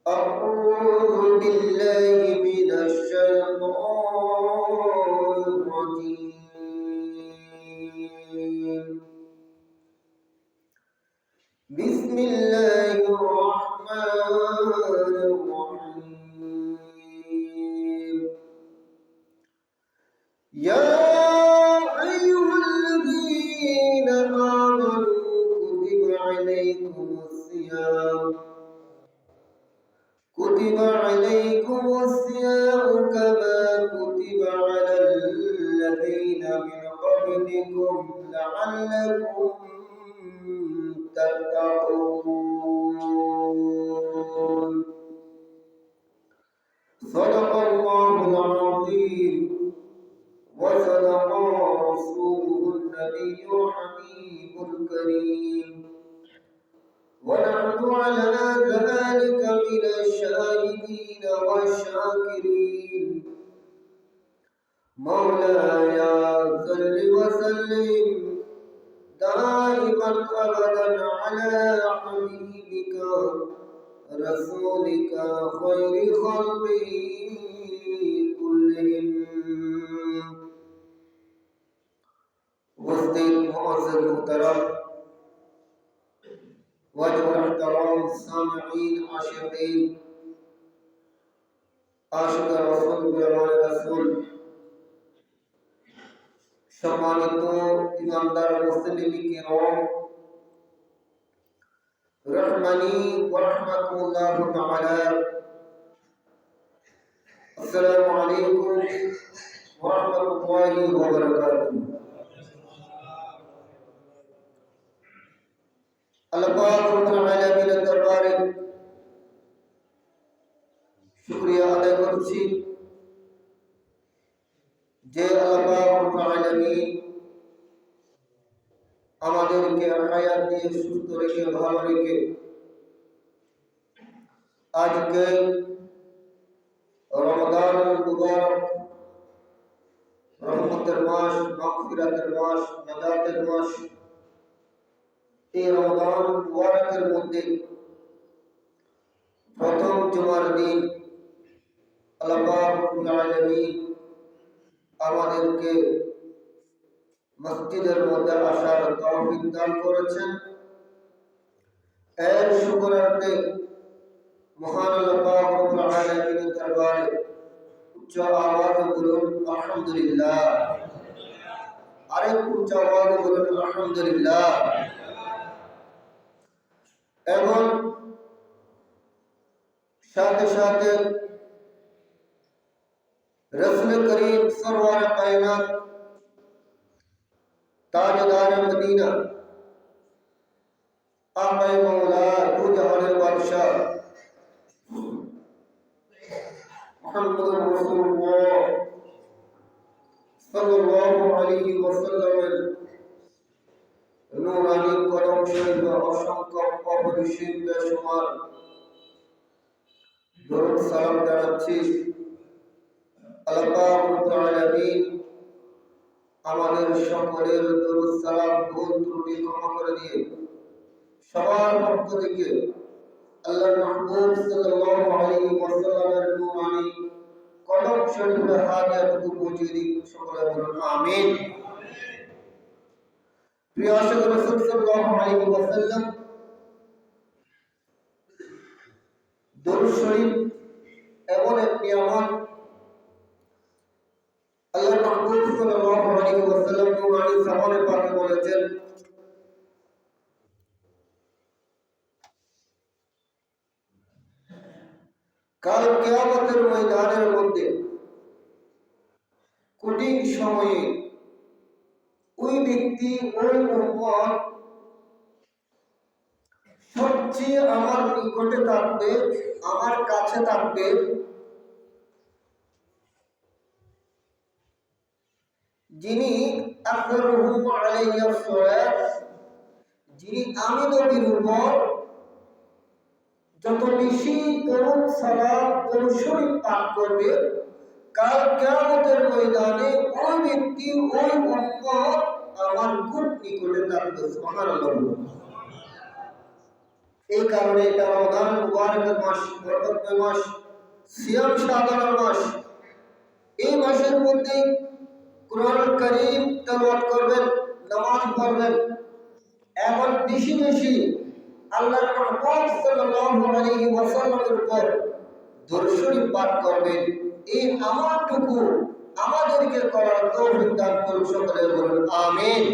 أعوذ بالله من الشيطان الرجيم. بسم الله الرحمن الرحيم. يا أيها الذين آمنوا كتب عليكم الصيام كما كتب على الذين من قبلكم لعلكم تتقون. صدق الله العظيم وصدق رسوله النبي الحبيب الكريم، ونحن على ذلك من الشاهدين والشاكرين. مولاي صل وسلم دائما ابدا على حبيبك رسولك خير خلقه كلهم. وسط معزز محترم وجه الاحترام سامعين عاشقين عاشق رسول গুলামান রাসূল সম্মানিত ইমানদার মুসলিম কিরাম রহমানি ওয়া রাহমাতুল্লাহি তাআলা, আসসালামু আলাইকুম ওয়া রাহমাতুল্লাহি ওয়া বারাকাতুহু। আল্লাহ পাক রব্বুল আলামিনের দরবারে শুকরিয়া আদায় করছি যে আল্লাহ পাক রব্বুল আলামিন আমাদেরকে হায়াত দিয়ে সুস্থ রেখে ভালো রেখে আজকে রমাদানুল মুবারক, রহমতের মাস, মাগফিরাতের মাস, নাজাতের মাস, এই রমাদান মুবারকের মধ্যে প্রথম জুমার দিন আল্লাহ পাক রব্বুল আলামিন আমাদেরকে মসজিদের মধ্যে আসার তৌফিক দান করেছেন। এর শুকরার্থে মহান আল্লাহ পাক রব্বুল আলামিনের দরবারে উচ্চ আওয়াজে বলুন আলহামদুলিল্লাহ। আরেকটু উচ্চ আওয়াজে বলুন আলহামদুলিল্লাহ। এবং সাথে সাথে রাসূল করিম সরওয়ার কায়নাত তাজদার মদিনা আকায়ে মাওলা দু জাহানের বাদশা মুহাম্মদুর রাসূলুল্লাহ সাল্লাল্লাহু আলাইহি ওয়াসাল্লামের নূরানী কলম শরীফে অসংখ্য অপরিসীম বেশুমার দরুদ সালাম জানাচ্ছি। আল্লাহ পাক রব্বুল আলামিন আমাদের সকলের দরুদ সালাম ভুল ত্রুটি ক্ষমা করে দিয়ে সবার পক্ষ থেকে আল্লাহর মাহবুব সাল্লাল্লাহু আলাইহি ওয়াসাল্লামের নূরানী কলম শরীফে হাদিয়াতটুকু পৌঁছে দিন। সকলে বলুন আমিন। প্রিয় আশিক রাসূল সাল্লাল্লাহু আলাইহি ওয়াসাল্লাম, দরুদ শরীফ এমন এক নিয়ামত, আল্লাহর মাহবুব সাল্লাল্লাহু আলাইহি ওয়াসাল্লাম নূরানী সাহাবায়ে পাকে বলেছেন, কাল কিয়ামতের ময়দানের মধ্যে কঠিন সময়ে ওই ব্যক্তি, ওই উম্মত সবচেয়ে আমার নিকটে থাকবে, আমার কাছে থাকবে, যিনি আকরাহুম আলাইহিস সালাত, যিনি আমি নবীর উপর যত বেশি দরুদ সালাম দরুদ শরীফ পাঠ করবে, কাল কিয়ামতের ময়দানে ওই ব্যক্তি, ওই উম্মত আমার খুব নিকটে থাকবে। সুবহানাল্লাহ। এই কারণে এটা রমাদান মুবারকের মাস, বরকতময় মাস, সিয়াম সাধনার মাস। এই মাসের মধ্যে কুরআনুল কারীম তেলাওয়াত করবেন, নামাজ পড়বেন, এবং বেশি বেশি আল্লাহর প্রভু সাল্লাল্লাহু আলাইহি ওয়াসাল্লামের উপর দরুদ শরীফ পাঠ করবেন। এই আমলটুকু আমাদেরকে করার তৌফিক দান করুন। সকলে বলুন আমিন।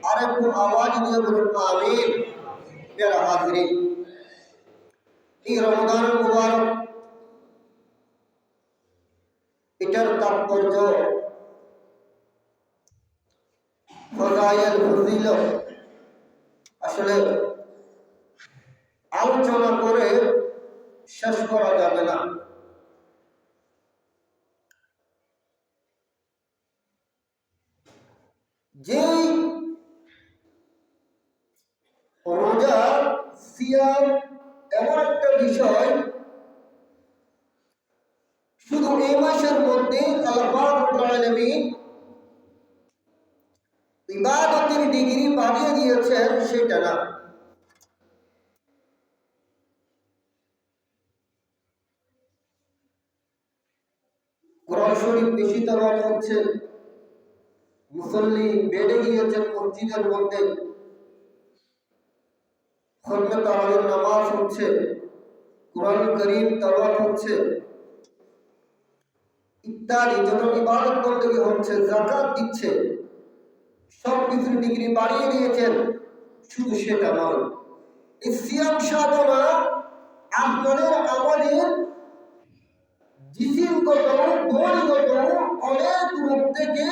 আর একটু আওয়াজ দিয়ে বলুন আমিন। প্রিয় হাজিরিন, এই রমাদান মুবারক, এটার তাৎপর্য, ফজাইল, ফজিলত আসলে আলোচনা করে শেষ করা যাবে না। যেই রোজা, সিয়াম এমন একটা বিষয়, শুধু এই মাসের মধ্যে আল্লাহ পাক রব্বুল আলামিন ইবাদতের ডিগ্রি বাড়িয়ে দিয়েছেন সেটা না। কোরআন শরীফ বেশি তেলাওয়াত হচ্ছে, মুসল্লি বেড়ে গিয়েছেন মসজিদের মধ্যে, খতমে তারাবির নামাজ হচ্ছে, কোরআন কারীম তেলাওয়াত হচ্ছে, ইত্যাদি যত ইবাদত বন্দেগী হচ্ছে, যাকাত দিচ্ছে, সব কিছুর ডিগ্রি বাড়িয়ে দিয়েছেন। শুধু সেটা নয়, এই সিয়াম সাধনা আপনাদের আমাদের জিসিমগত, দৈহিকগত অনেক রূপ থেকে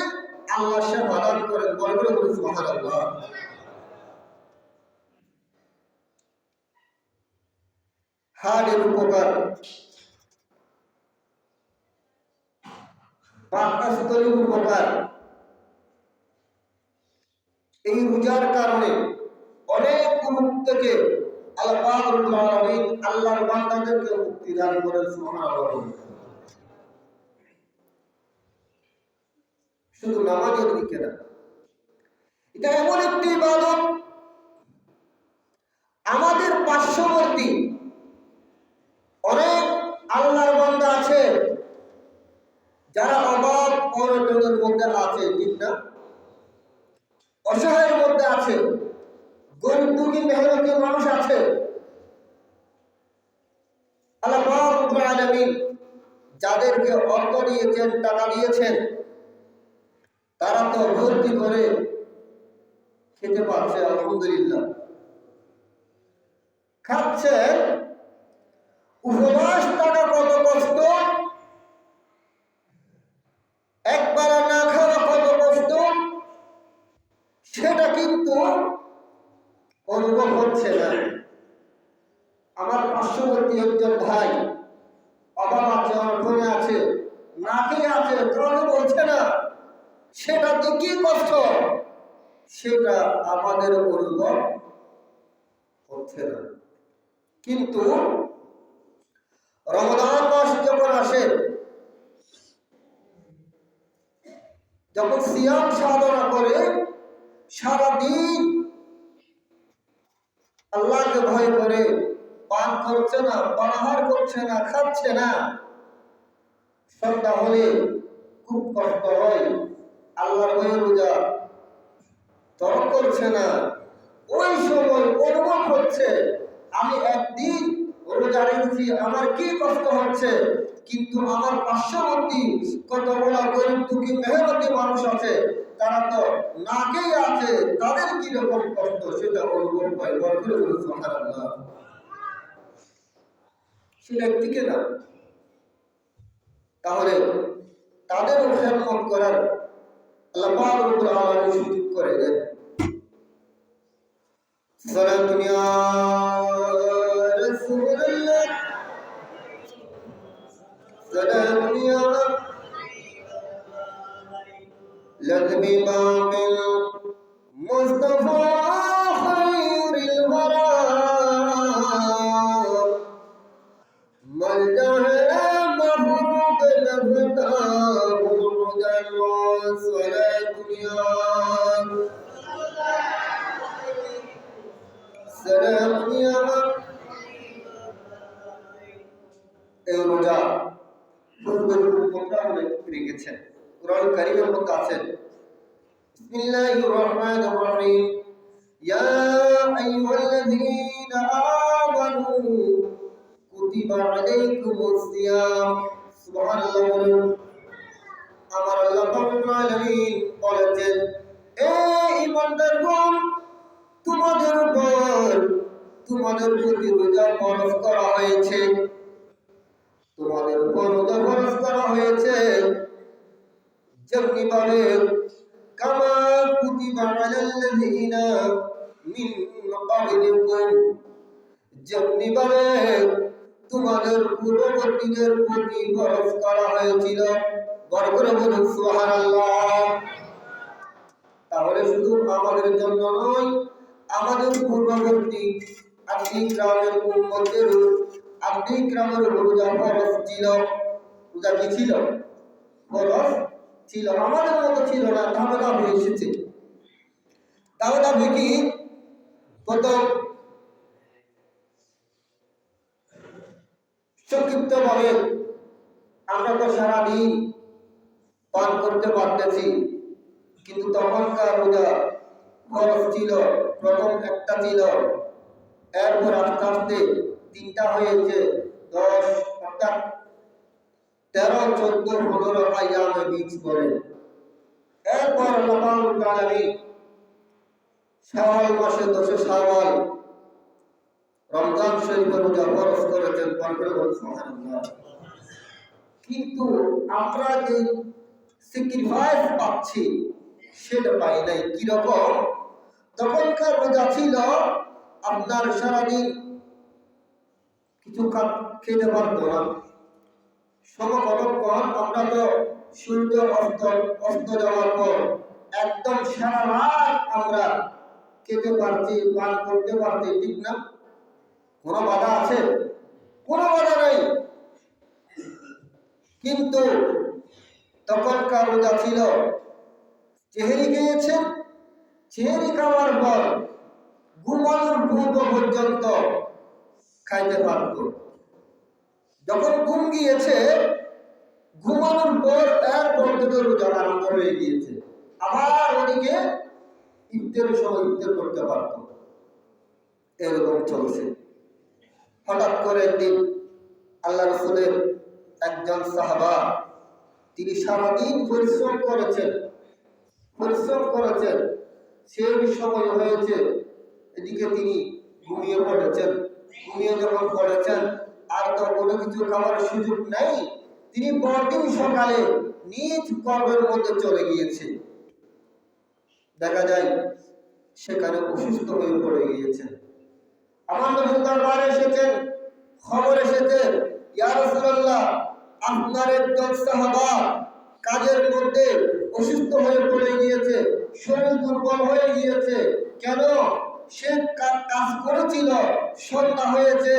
আল্লাহ সমাধান করেন। বলে বলে সুবহানাল্লাহ। হাড়ের উপকার, পাকস্থলীর উপকার, এই রোজার কারণে অনেক রূপ থেকে আল্লাহ পাক রব্বুল আলামিন আল্লাহর বান্দাদেরকে মুক্তি দান করেন। সুবহানাল্লাহ। শুধু নামাজের দিকে না, এটা এমন একটি ইবাদত, আমাদের পার্শ্ববর্তী অনেক আল্লাহর বান্দা আছে যারা অভাব অনটনের মধ্যে আছে, ঠিক না? অসহায়ের মধ্যে আছে, গরিব দুঃখী মেহনতি মানুষ আছে। আল্লাহ পাক রব্বুল আলামিন যাদেরকে অর্থ দিয়েছেন, টাকা দিয়েছেন, তারা তো ভর্তি করে খেতে পারছে, আলহামদুলিল্লাহ, খাচ্ছে। উপবাস টাকা কত কষ্ট, একবার না খাওয়া কত কষ্ট, সেটা কিন্তু অনুভব হচ্ছে না। আমার পার্শ্ববর্তী একজন ভাই অভাব আছে, অনটনে আছে, না খেয়ে আছে, কারণ বলছে না সেটা তো কি কষ্ট, সেটা আমাদের অনুভব হচ্ছে না। কিন্তু রমাদান মাস যখন আসে, যখন সিয়াম সাধনা করে সারাদিন আল্লাহকে ভয় করে পান করছে না, পানাহার করছে না, খাচ্ছে না, সন্ধ্যা হলে খুব কষ্ট হয়, আল্লাহর ভয়ে রোজা তরক করছে না, ওই সময় অনুভব হচ্ছে আমি একদিন রোজা রেখেছি, আমার কি কষ্ট হচ্ছে। কিন্তু আমার পার্শ্ববর্তী কতগুলো গরিব দুঃখী মেহনতি মানুষ আছে, তারা তো না খেয়ে আছে, তাদের কি রকম কষ্ট সেটা অনুভব হয়। সুবহানাল্লাহ। সেটা দিকে না, তাহলে তাদেরও খেদমত করার আল্লাহ পাক রব্বুল আলামিন সুযোগ করে দেন। সালাতু ইয়া রাসূলুল্লাহ, সালাতু ইয়া লাযমি বাবিল মুস্তাফা খায়রুল ওয়ারা মালজাহে মাহবুব নবতাহুল জাওয়া সালাতু ইয়া سلام يا এই রোজা পূর্বের উম্মতরা অনেক রেখেছেন। কোরআন কারীমের মধ্যে আছে বিসমিল্লাহির রহমানির রহিম ইয়া আইয়ুহাল্লাযীনা আমানু কুতিবা আলাইকুমুস সিয়াম। সুবহানাল্লাহ। আমার আল্লাহ রাব্বুল আলামিন বলেছেন, হে ঈমানদারগণ, তোমাদের প্রতি রোজা ফরজ করা হয়েছে। তোমাদের উপর রোজা ফরজ করা হয়েছে যেমনিভাবে কামা কুতিবা আলাল্লাযীনা মিন ক্বাবলিকুম, যেমনিভাবে তোমাদের পূর্ববর্তীদের প্রতি ফরজ করা হয়েছিল। বড় করে বলুন সুবহানাল্লাহ। তাহলে শুধু আমাদের জন্য নয়, আমাদের পূর্ববর্তী আদি গ্রামের উম্মতের আদি গ্রামের রোজা ফরজ ছিল। রোজা কি ছিল? ফরজ ছিল। আমাদের মতো ছিল না, ধাপে ধাপে এসেছে। ধাপে ধাপে কি প্রথম সংক্ষিপ্ত ভাবে আমরা তো সারাদিন পান করতে পারতেছি, কিন্তু তখনকার রোজা ফরজ ছিল। প্রথম একটা ছিল, এরপর আস্তে আস্তে তিনটা হয়েছে, 10 অর্থাৎ 13, 14, 15 আয়ামে বীজ করে। এরপর আল্লাহ রাব্বুল আলামিন শাওয়াল মাসে 10 শাওয়াল রমজান শরীফের রোজা ফরজ করেছেন। সুবহানাল্লাহ। কিন্তু আমরা যে স্যাক্রিফাইস পাচ্ছি সেটা পাই নাই। কিরকম? তখনকার রোজা ছিল আপনার সারাদিন কিছু খেতে পারতো না। সমকতক্ষণ আমরা তো সূর্য অস্ত যাওয়ার পর একদম সারা রাত আমরা খেতে পারছি, পান করতে পারছি, ঠিক না? কোনো বাধা আছে? কোনো বাধা নেই। কিন্তু তখনকার রোজা ছিল সেহরি খেয়েছেন, সেহরি খাওয়ার পর ঘুমানোর পূর্ব পর্যন্ত খাইতে পারত। যখন ঘুম গিয়েছে, ঘুমানোর পর এরপর থেকে রোজা আরম্ভ হয়ে গিয়েছে। আবার ওদিকে ইফতারের সময় ইফতার করতে পারত। এরকম চলছে। হঠাৎ করে একদিন আল্লাহ রাসূলের একজন সাহাবা, তিনি সারাদিন পরিশ্রম করেছেন, সেই সময় হয়েছে, এদিকে তিনি ঘুমিয়ে পড়েছেন। ঘুমিয়ে যখন পড়েছেন, আর তো কোনো কিছু খাওয়ার সুযোগ নাই। তিনি পরদিন সকালে নিজ কর্মের মধ্যে চলে গিয়েছে। দেখা যায় সেখানে অসুস্থ হয়ে পড়ে গিয়েছেন। আমার নবীর দরবারে এসেছেন, খবর এসেছে, ইয়া রাসূলুল্লাহ, আপনার একজন সাহাবা কাজের মধ্যে অসুস্থ হয়ে পড়ে গিয়েছে, শরীর দুর্বল হয়ে গিয়েছে। কেন? সে কাজ করেছিল, সন্ধ্যা হয়েছে,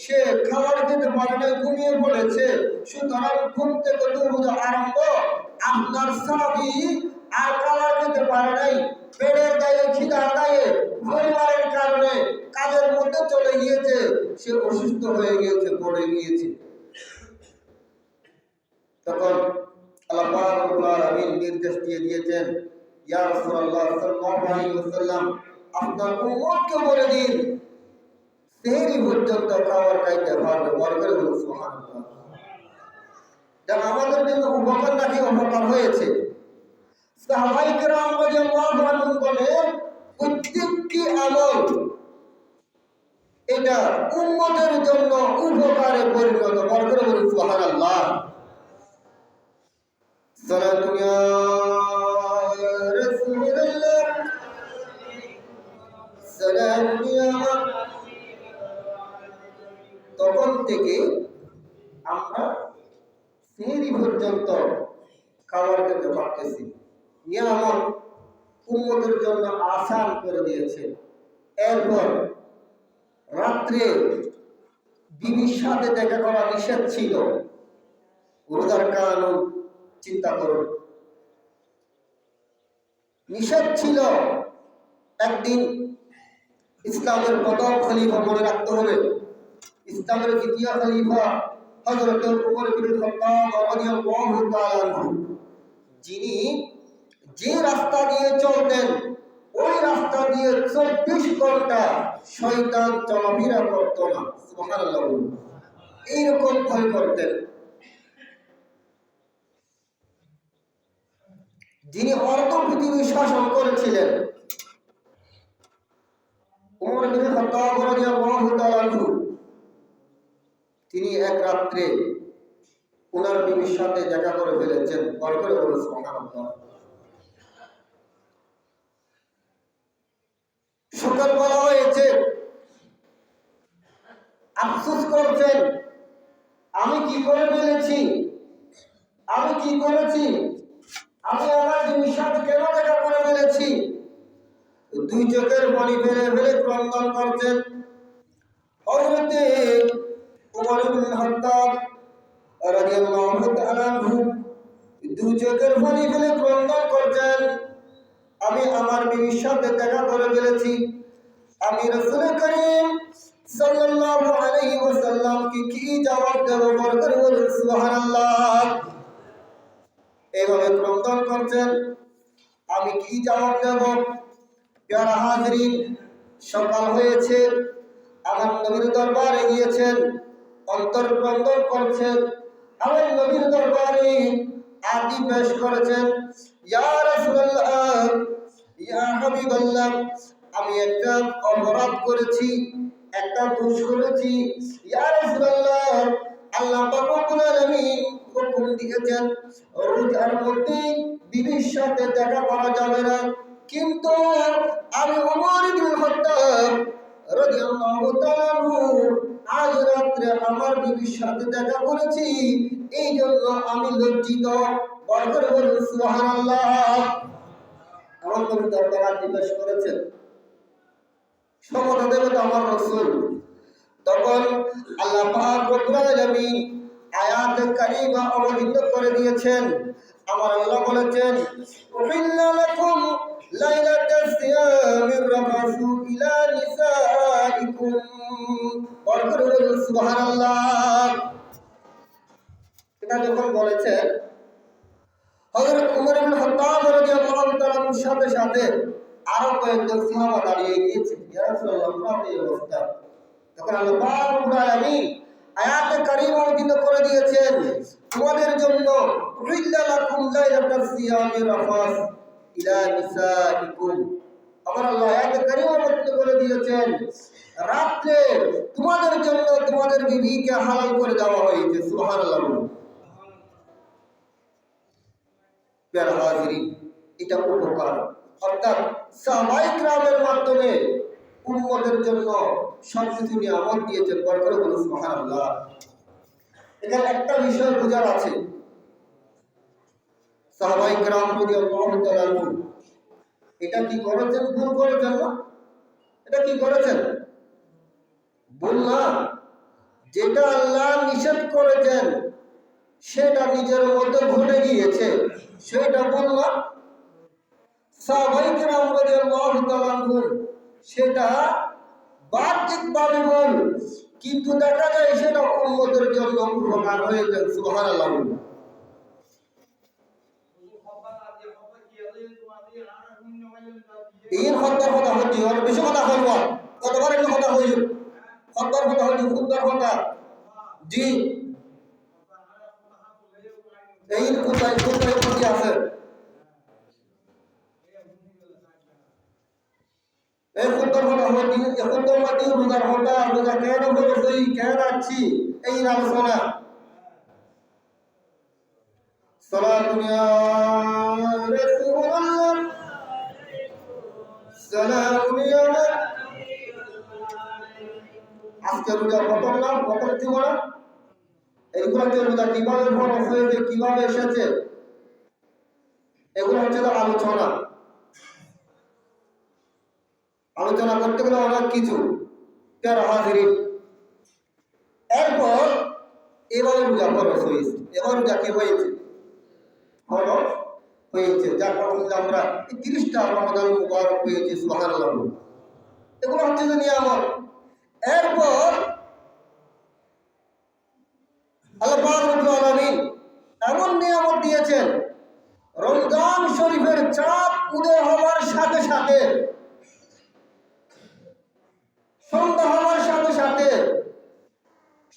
সে খাবার খেতে পারে নাই, ঘুমিয়ে পড়েছে। সুতরাং ঘুম থেকে রোজা আরম্ভ। আপনার সাহাবী আর খাবার খেতে পারে নাই, পেটের দায়ে, খিদার দায়ে, পরিবারের কারণে কাজের মধ্যে চলে গিয়েছে, সে অসুস্থ হয়ে গিয়েছে, পড়ে গিয়েছে। তখন আল্লাহ পাক রব্বুল আলামিন নির্দেশ দিয়ে দিয়েছেন, ইয়া রাসূলুল্লাহ সাল্লাল্লাহু আলাইহি ওয়াসাল্লাম, আপনার উম্মতকে বলে দিন সেহরি পর্যন্ত খাবার খাইতে পারবে। বড় করে বলুন সুবহানাল্লাহ। যেন আমাদের জন্য উপকার নাকি অপকার হয়েছে। সাহাবায়ে কেরাম রাদিয়াল্লাহু আনহুম বলেন, প্রত্যেকটি আমল এটা উম্মতের জন্য উপকারে পরিণত। বড় করে বলুন সুবহানাল্লাহ। সালাতু ইয়া রাসূলুল্লাহ, সালামু ইয়া। তখন থেকে আমরা সেহরি পর্যন্ত খাবার খেতে পারতেছি। নিয়ামত উম্মতের জন্য আসান করে দিয়েছে। এরপর রাত্রে বিবির সাথে দেখা করা নিষেধ ছিল। রোজার কারণ চিন্তা করুন, নিষেধ ছিল। একদিন ইসলামের প্রথম খলিফা, মনে রাখতে হবে, ইসলামের দ্বিতীয় খলিফা হযরত উমর ইবনে খাত্তাব রাদিয়াল্লাহু তাআলা আনহু, যিনি যে রাস্তা দিয়ে চলতেন ওই রাস্তা দিয়ে 24 ঘন্টা শয়তান চলাফেরা করত না। সুবহানাল্লাহ। এইরকম ভয় করতেন। যিনি অর্ধ পৃথিবী শাসন করেছিলেন, উমর ইবনে খাত্তাব রাদিয়াল্লাহু তাআলা আনহু, তিনি এক রাত্রে ওনার বিবির সাথে দেখা করে ফেলেছেন। বড় করে বলুন সুবহানাল্লাহ। সকালবেলা হয়েছে, আফসোস করছেন, আমি কি করে ফেলেছি, আমি কি করেছি, আমি আমার বিবির সাথে কেন দেখা করে ফেলেছি। দুই চোখের পানি ফেলে ফেলে ক্রন্দন করছেন। হযরত উমর ইবনে খাত্তাব রাদিয়াল্লাহু তাআলা আনহু দুই চোখের পানি ফেলে ক্রন্দন করছেন, আমি আমার বিবির সাথে দেখা করে ফেলেছি। আমি রাসূল করিম সাল্লাল্লাহু আলাইহি ওয়াসাল্লামকে কি জবাব দেব? বরকত বলুন সুবহানাল্লাহ। এইভাবে ক্রন্দন করছেন, আমি কি জবাব দেব? প্যারা হাজরিন, সকাল হয়েছে, আমার নবীর দরবারে গিয়েছেন, অন্তর ক্রন্দন করছেন, আমার নবীর দরবারে আদি পেশ করেছেন। ইয়া রাসূলুল্লাহ, ইয়া হাবিবাল্লাহ, আমি একটা অপরাধ করেছি, একটা দোষ করেছি। ইয়া রাসূলুল্লাহ, আল্লাহ পাক রব্বুল আলামিন হুকুম দিয়েছেন রোজার মধ্যে বিবির সাথে দেখা করা যাবে না, কিন্তু আমি উমর ইবনে খাত্তাব রাদিয়াল্লাহু তাআলা আনহু আজ রাত্রে আমার বিবির সাথে দেখা করেছি, এই জন্য আমি লজ্জিত। বরকত বলুন সুবহানাল্লাহ। আমার নবী দরবারে জিজ্ঞেস করেছেন, সমতা দেবতা আমার রাসূল। তখন আল্লাহ পাক রব্বুল আলামিন আয়াত কারীমা অবতীর্ণ করে দিয়েছেন। আমার আল্লাহ বলেছেন, উহিল্লা লাকুম লাইলাতাস সিয়ামির রাফাসু ইলা নিসাইকুম। বরকত বলুন সুবহানাল্লাহ। এটা যখন বলেছেন, হযরত উমর ইবনে খাত্তাব রাদিয়াল্লাহু তাআলার সাথে সাথে আরো কয়েকজন সাহাবা দাঁড়িয়ে গিয়েছে। ইয়া রাসূলুল্লাহ, আপনার এই অবস্থা। তখন আল্লাহ পাক রব্বুল আলামিন আয়াতে কারীমা অবতীর্ণ করে দিয়েছেন, তোমাদের জন্য উহিল্লা লাকুম লাইলাতাস সিয়ামির রাফাস ইলা নিসাইকুম। আমার আল্লাহ আয়াতে কারীমা অবতীর্ণ করে দিয়েছেন, রাতে তোমাদের জন্য তোমাদের বিবিকে হালাল করে দেওয়া হয়েছে। সুবহানাল্লাহ। প্যারা হাজরিন, এটা উপকার, অর্থাৎ সাহাবায়ে কিরামের মাধ্যমে উম্মতের জন্য সবকিছু নিয়ামত দিয়েছেন। বরকত বলুন সুবহানাল্লাহ। এখানে একটা বিষয় বোঝার আছে, সাহাবায়ে কিরাম রাদিয়াল্লাহু তাআলা আনহু এটা কি করেছেন? ভুল করেছেন না? এটা কি করেছেন? ভুল না। যেটা আল্লাহ নিষেধ করেছেন সেটা নিজের মধ্যে ঘটে গিয়েছে, সেটা ভুল না। সাহাবায়ে কিরাম রাদিয়াল্লাহু তাআলা আনহু সেটা বাহ্যিকভাবে ভুল, কিন্তু দেখা যায় সেটা উম্মতের জন্য উপকার হয়েছে। সুবহানাল্লাহ। এই হত্যার কথা হচ্ছে, আর বেশি কথা হইব, কতবার একটা কথা হইল, হত্যার কথা হইল, খুদার কথা। জি, এই কোথায় কোথায় কি আছে? এই খুদার কথা হইল, এখন তো মাটি রোজার কথা, রোজা কেন বলেছি, কেন আছি, এই আলোচনা। সালাতুন ইয়া রাসূলুল্লাহ, সালামুন ইয়া। আজকে রোজা প্রথম নাম, প্রথম জীবন, এইগুলো হচ্ছে রোজা কিভাবে ফরজ হয়েছে, কিভাবে এসেছে, এগুলো হচ্ছে আলোচনা। আলোচনা করতে গেলে অনেক কিছু। প্যারা হাজরিন, এরপর এবার রোজা ফরজ হয়েছে। এবার রোজা কি হয়েছে? ফরজ হয়েছে, যার কারণে আমরা 30টা রমাদান মুবারক পেয়েছি। সুবহানাল্লাহ। এগুলো হচ্ছে যে নিয়ামত। এরপর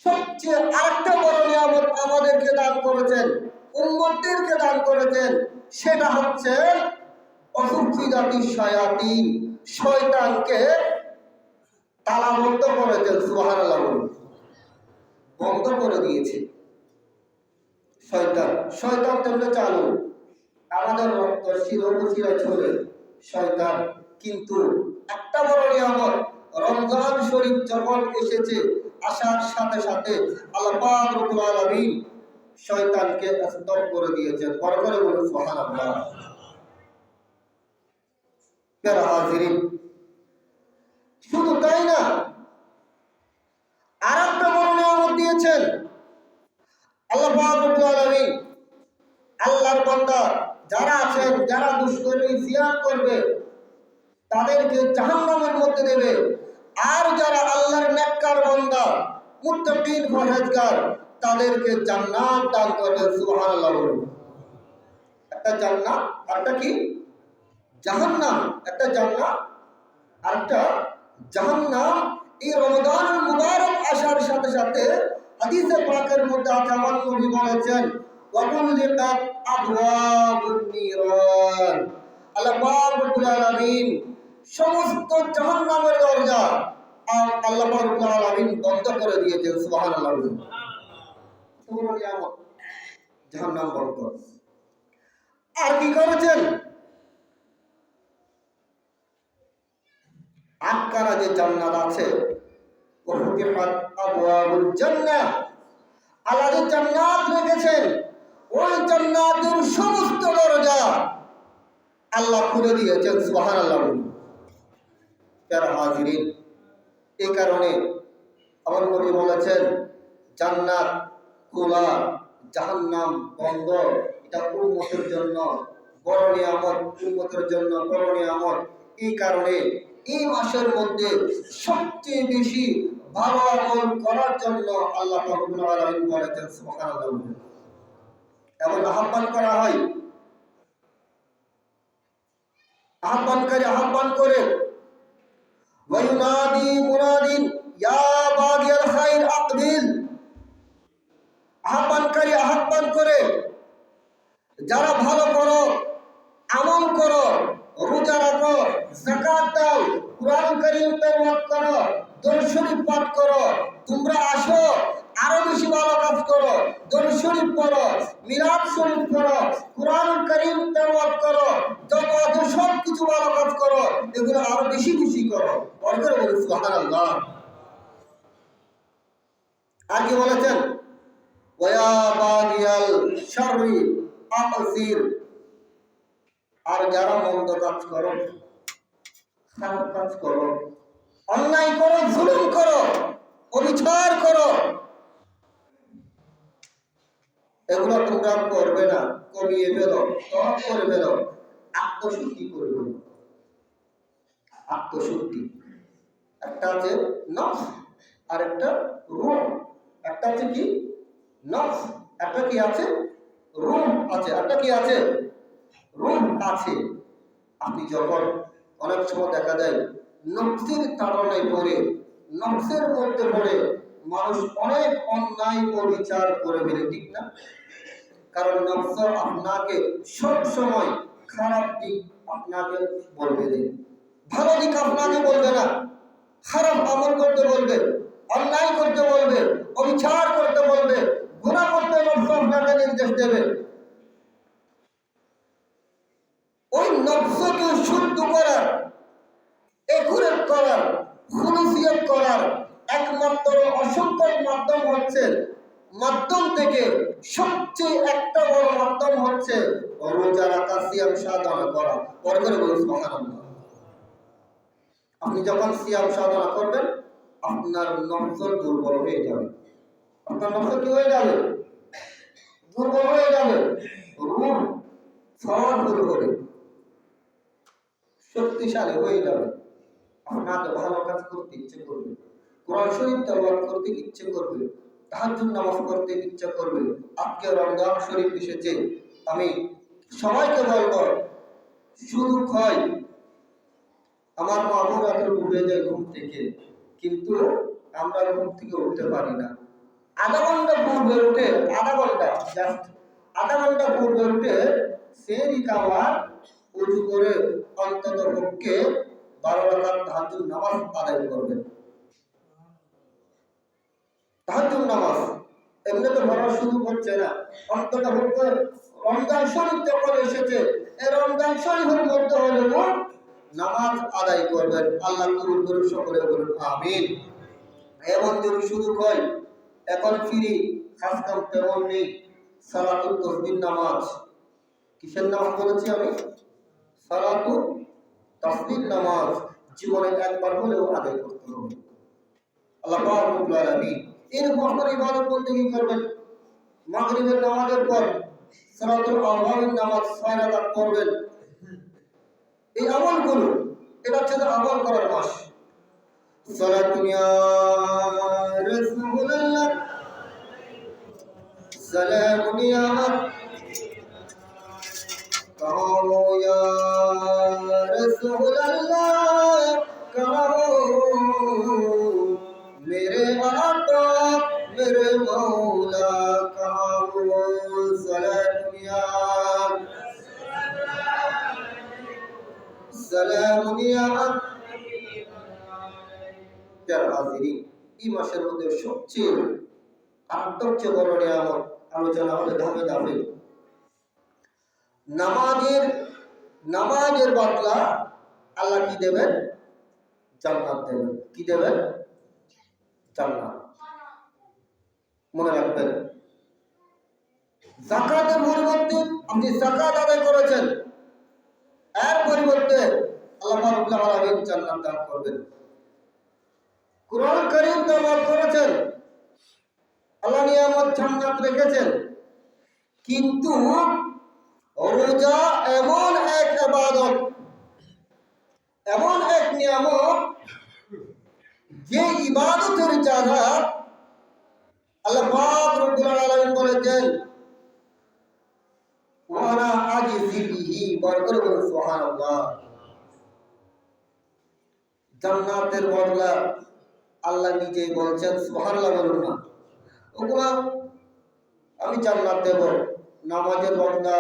সবচেয়ে আরেকটা বড় নিয়ামত আমাদেরকে দান করেছেন, উম্মতদেরকে দান করেছেন, সেটা হচ্ছে অসুখিদাতি শায়াতিন, শয়তানকে তালাবদ্ধ করেছেন। সুবহানাল্লাহ, বন্ধ করে দিয়েছে। শয়তান তেমনি চালু, আমাদের রক্ত শিরোপশিরায় চলে শয়তান। কিন্তু একটা বড় নিয়ামত, রমজান শরীফ যখন এসেছে, আসার সাথে সাথে আল্লাহ পাক রব্বুল আলামিন শয়তানকে স্তব করে দিয়েছেন। বড় করে বলুন সুবহানাল্লাহ। প্যারা হাজিরিন, শুধু তাই না, আর একটা বড় নিয়ামত দিয়েছেন আল্লাহ পাক রব্বুল আলামিন। আল্লাহর বান্দা যারা আছেন, যারা দুষ্কর্মী জিয়াদ করবে, তাদেরকে জাহান্নামের মধ্যে দেবে। আর যারা আল্লাহর নেককার বান্দা, মুত্তাকিন, পরহেজগার, তাদেরকে জান্নাত দান করবেন। সুবহানাল্লাহ। একটা জান্নাত, আরেকটা কি? জাহান্নাম। একটা জান্নাত, আরেকটা জাহান্নাম। এই রমজানুল মুবারক আসার সাথে সাথে হাদিসে পাকের মধ্যে আছে, আমার নবী বলেছেন, ওয়াকুল্লিকাত আবওয়াবুন নিরান। আল্লাহ পাক রব্বুল আলামিন সমস্ত জাহান্নামের দরজা আল্লাহ পাক রব্বুল আলামিন বন্ধ করে দিয়েছেন। সুবহানাল্লাহ। পুরো নিয়ামত, জাহান্নাম বন্ধ। আর কি করেছেন? আকারা যে জান্নাত আছে, ওয়াফতিহাত আবওয়াবুল জান্নাহ, আল্লাহ যে জান্নাত রেখেছেন, ওই জান্নাতের সমস্ত দরজা আল্লাহ খুলে দিয়েছেন। সুবহানাল্লাহ। প্যারা হাজিরিন, এই কারণে আমার নবী বলেছেন, জান্নাত খোলা, জাহান্নাম বন্ধ। এটা উম্মতের জন্য বড় নিয়ামত, উম্মতের জন্য বড় নিয়ামত। এই কারণে এই মাসের মধ্যে সবচেয়ে বেশি ভালো আমল করার জন্য আল্লাহ পাক রব্বুল আলামিন বলেছেন। সুবহানাল্লাহ। এমন আহ্বান করা হয়, আহ্বানকারী আহ্বান করে, ওয়ায়ুনাদি মুনাদিন ইয়া বাগিয়াল খাইর আকবিল। আহ্বানকারী আহ্বান করে, যারা ভালো করো, আমল করো, রোজা রাখো, যাকাত দাও, কুরআন কারীম তেলাওয়াত করো, দরুদ শরীফ পাঠ করো, তোমরা আসো, আরো বেশি ভালো কাজ করো, দরুদ শরীফ পড়ো, মিলাদ শরীফ পড়ো, কুরআন কারীম তেলাওয়াত করো, যত আছে সব কিছু ভালো কাজ করো, এগুলো আরো বেশি বেশি করো। বলতে বলি সুবহানাল্লাহ। আর কি বলেছেন? ওয়া বাগিয়াল শাররি আকসির। আর যারা মন্দ কাজ করো, খারাপ কাজ করো, অন্যায় করো, জুলুম করো, অবিচার করো, এগুলো তোমরা করবে না, কমিয়ে ফেলো, তওবা করে ফেলো, আত্মশুদ্ধি করে ফেলো। আত্মশুদ্ধি, একটা আছে নফস, আর একটা রূহ। একটা আছে কি? নফস। একটা কি আছে? রূহ আছে। একটা কি আছে? রূহ আছে। আপনি যখন অনেক সময় দেখা যায় নফসের তাড়নায় পড়ে, নফসের মধ্যে পড়ে মানুষ অনেক অন্যায় অবিচার করে ফেলে, ঠিক না? কারণ নফস আপনাকে সব সময় খারাপ দিক আপনাকে বলবে, ভালো দিক আপনাকে বলবে না। খারাপ আমল করতে বলবে, অন্যায় করতে বলবে, অবিচার করতে বলবে, গুনাহ করতে নফস আপনাকে নির্দেশ দেবে। ওই নফসকে শুদ্ধ করার, একুরেট করার, খুলুসিয়ত করার একমাত্র অসংখ্য মাধ্যম হচ্ছে, মাধ্যম থেকে সবচেয়ে একটা বড় মাধ্যম হচ্ছে রোজা রাখা, সিয়াম সাধনা করা। পরে করে বলুন সুবহানাল্লাহ। আপনি যখন সিয়াম সাধনা করবেন, আপনার নফস দুর্বল হয়ে যাবে। আপনার নফস কি হয়ে যাবে? দুর্বল হয়ে যাবে। রূহ সওয়াল হবে, শক্তিশালী হয়ে যাবে। আপনাকে ভালো কাজ করতে ইচ্ছে করবে, কোরআন শরীফ তেলাওয়াত করতে ইচ্ছে করবে, তাহাজ্জুদ নামাজ পড়তে ইচ্ছে করবে। আজকে রমজান শরীফ এসেছে, আমি সবাইকে বলবো, শুধু হয় আমার মা বোন রাতে উঠে যায় ঘুম থেকে, কিন্তু আমরা ঘুম থেকে উঠতে পারি না। আধা ঘন্টা পূর্বে উঠে, আধা ঘন্টা জাস্ট আধা ঘন্টা পূর্বে উঠে সেহরি খাওয়ার উজু করে অন্তত পক্ষে 12 রাকাত তাহাজ্জুদ নামাজ আদায় করবেন। তাহাজ্জুদ নামাজ এমনি তো পড়া শুরু হচ্ছে না, অন্তত পক্ষে রমজান শরীফ যখন এসেছে এই রমজান শরীফের মধ্যে হলেও নামাজ আদায় করবেন। আল্লাহ কবুল করুন, সকলে বলুন আমিন। এমন যদি সুযোগ হয়, এখন ফিরি, খাস কাম তেমন নেই, সালাতুল তাসবিহ নামাজ। কিসের নামাজ বলেছি আমি? সালাতুল তাসবিহ নামাজ জীবনে একবার হলেও আদায় করতে হবে। আল্লাহ পাক রব্বুল আলামিন এরপর করে ইবাদত বলতে কি করবেন? মাগরিবের নামাজের পর সালাতুল আওয়াবিন নামাজ 6 রাকাত পড়বেন। এই আমলগুলো, এটা হচ্ছে আমল করার মাস। সালাতুন ইয়া রাসূলুল্লাহ, সালামুন ইয়া কাহো ইয়া রাসূলুল্লাহ, কাহো मेरे आका मेरे मौला कहो सलामिया सलामिया। যারা হাজিরিন, এই মাসের মধ্যে সবচেয়ে বড় নিয়ামত আলোচনা হবে ধাপে ধাপে। নামাজের বদলা আল্লাহ কি দেবেন? জান্নাত দেবেন। কি দেবেন? জান্নাত। মনে রাখবেন, যাকাতের পরিবর্তে আপনি যাকাত আদায় করেছেন, এর পরিবর্তে আল্লাহ রাব্বুল আলামিন জান্নাত দান করবেন। কুরআন কারীম তেলাওয়াত করেছেন, আল্লাহ নিয়ামত জান্নাত রেখেছেন। কিন্তু রোজা এমন এক ইবাদত, এমন এক নিয়ামত, যে ইবাদতের যারা আল্লাহ পাক রব্বুল আলামিন বলেছেন ওয়ানা আজিজি বিহি, বরকত বলুন সুবহানাল্লাহ। জান্নাতের বদলা আল্লাহ নিজেই বলছেন, সুবহানাল্লাহ বলুন না। ওগুলা আমি জান্নাত দেব, নামাজের বদলা,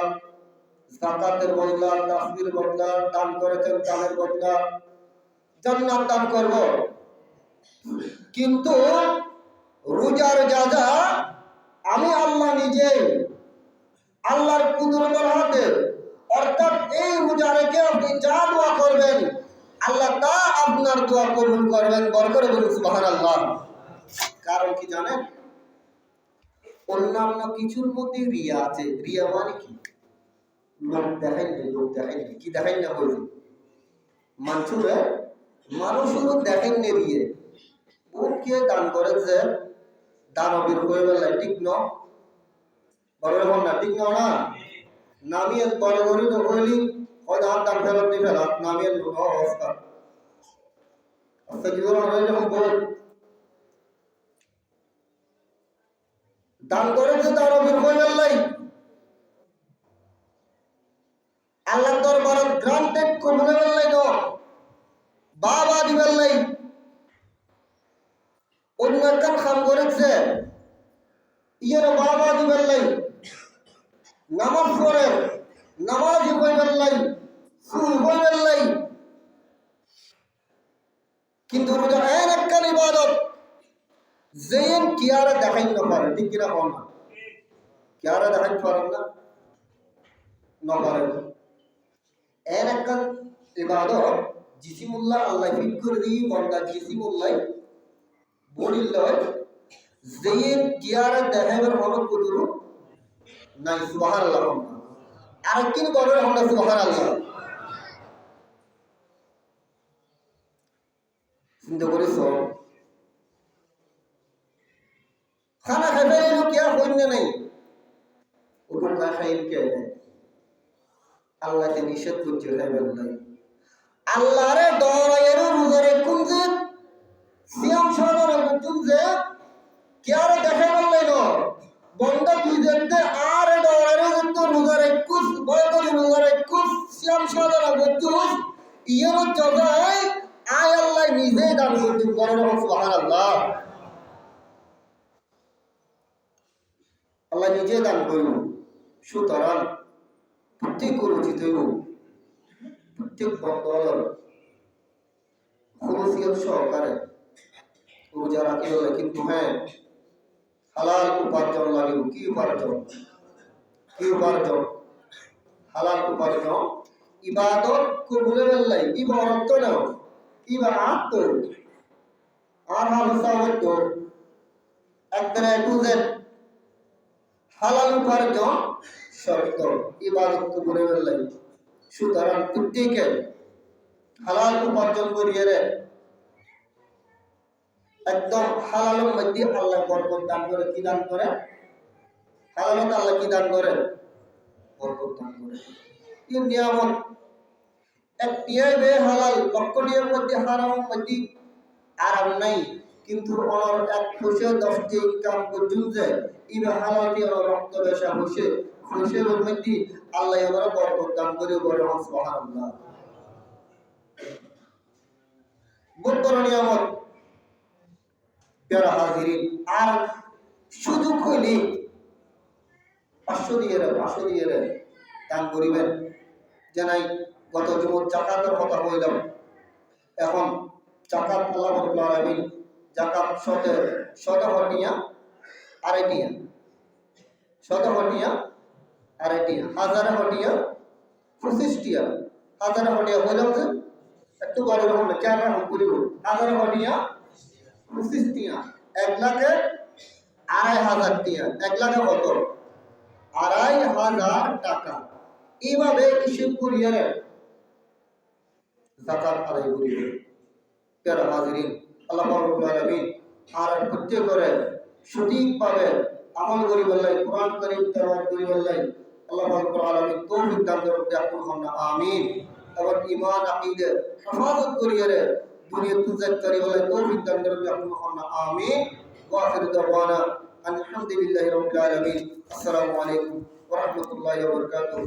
যাকাতের বদলা, তাসবিহের বদলা, দান করেছেন দানের বদলা জান্নাত দান করব। কিন্তু রোজার যাজা আমি আল্লাহ নিজেই, আল্লাহর কুদরতের হাতে, অর্থাৎ এই রোজা রেখে আপনি যা দোয়া করবেন আল্লাহ তা আপনার দোয়া কবুল করবেন। বরকত বলুন সুবহানাল্লাহ। কারণ কি জানেন? অন্যান্য কিছুর মধ্যে রিয়া আছে। রিয়া মানে কি? লোক দেখাই না, লোক দেখাই না, কি দেখাই না বলছি মানুষেরও দেখেন না রিয়ে। ও কে দান করেছে, দানবীর হয়ে বেলায় ঠিক ন, বড় রকম না, ঠিক না নামিয়ে বড় গরিব হইলি হয়তো হাত দান ফেরত দিয়ে ফেলা নামিয়ে অবস্থা। আচ্ছা কি বলুন, যখন বল দান করেছে দানবীর হয়ে বেলাই আল্লাহ দরবারে গ্রান্টেড কবুল বেলাই ন, বাবা দিবেন নাই। অন্য একটা কাম করেছে ইয়ের বাবা দিবেন নাই, নামাজ পড়ে নামাজই হইবেন নাই, সুর হইবেন নাই। কিন্তু রোজা এমন একটা ইবাদত যেন কিয়ারে দেখাই না পারে, ঠিক কিনা বল না? কিয়ারে দেখাই পারেন না পারেন। এমন একটা ইবাদত জিসিমুল্লাহ আল্লাহ ফিট করে দিয়ে বন্দা জিসিমুল্লাহ বলিল যেন কিয়ারে দেখাইবার হলো কুদুরু নাই। সুবহানাল্লাহ। আর কিন বলবেন আমরা সুবহানাল্লাহ। চিন্তা করেছ খানা খাইবে কিয়া হইন্য নাই, ওরকম খাইন কে আল্লাহকে নিষেধ করছে খাইবেন নাই। আল্লাহরে ডরাইয়ের রোজারে কুনছে সিয়াম সাধনা কুনছে কিয়ারে দেখাই বললাই ন বন্ধ তুই দেখতে আর ডরাইয়ের যত রোজারে কুস বয়করি রোজারে কুস সিয়াম সাধনা করছুস ইয়ের জগায় আয় আল্লাহ নিজেই দান করছেন। সুবহানাল্লাহ। আল্লাহ নিজে দান করব। সুতরাং প্রত্যেক উচিত হইব প্রত্যেক বন্দর খরচিয়ত সহকারে রোজা রাখি হলে, কিন্তু হ্যাঁ হালাল উপার্জন লাগিব। কি উপার্জন? কি উপার্জন? হালাল উপার্জন। ইবাদত কবুলের লাই ইবাদত তো নাও ইবাদত তো আর হালাল তো একবারে টু জেড হালাল উপার্জন শর্ত ইবাদত কবুলের লাই। সুতরাং প্রত্যেকে হালাল উপার্জন করিয়ে রে একদম হালালের মধ্যে আল্লাহ বরকত দান করে। কি দান করে? হালালত আল্লাহ কি দান করে? বরকত দান করে। এই নিয়ামত একটিয়াই বে হালাল, লক্ষণীয়ের মধ্যে হারামের মধ্যে আরাম নাই, কিন্তু অনর এক খুশে 10টি ইনকাম পর্যন্ত ইবে হালালটি অনর রক্ত বেশা খুশে খুশের মধ্যে আল্লাহ ওরা বরকত দান করে। বলে সুবহানাল্লাহ। বহুত বড় নিয়ামত প্যারা হাজিরিন। আর সুযোগ হইলে 500 দিয়ে দান করিবেন। জানাই গত জুমুর জাকাতের কথা কইলাম। এখন জাকাত আল্লাহ রাব্বুল আলামিন জাকাত শতকটিয়া আড়াইটিয়া, শতকটিয়া আড়াইটিয়া, হাজার হটিয়া 25টিয়া, হাজার হটিয়া হইলাম যে একটু বড় রকম চার রকম করিব। হাজার হটিয়া 25টিয়া, 1 লাখে 2,500 টিয়া। 1 লাখে কত? 2,500 টাকা। এইভাবে হিসেব করিয়া যাকাত আদায় করিবে। প্যারা হাজিরিন, আল্লাহ রাব্বুল আলামিন আর প্রত্যেক করে সঠিকভাবে আমল করি বললাই, কোরআন কারীম তেলাওয়াত করি বললাই আল্লাহ রাব্বুল আলামিন তৌফিক দান করুন। দেখুন আমিন। এবং ঈমান আকীদা হেফাজত করিয়ে দুনিয়া তুজাত করি বললাই তৌফিক দান করুন। দেখুন আমিন। ওয়া আখিরু দাওয়ানা আলহামদুলিল্লাহি রাব্বিল আলামিন। আসসালামু আলাইকুম ওয়া রাহমাতুল্লাহি ওয়া বারাকাতুহু।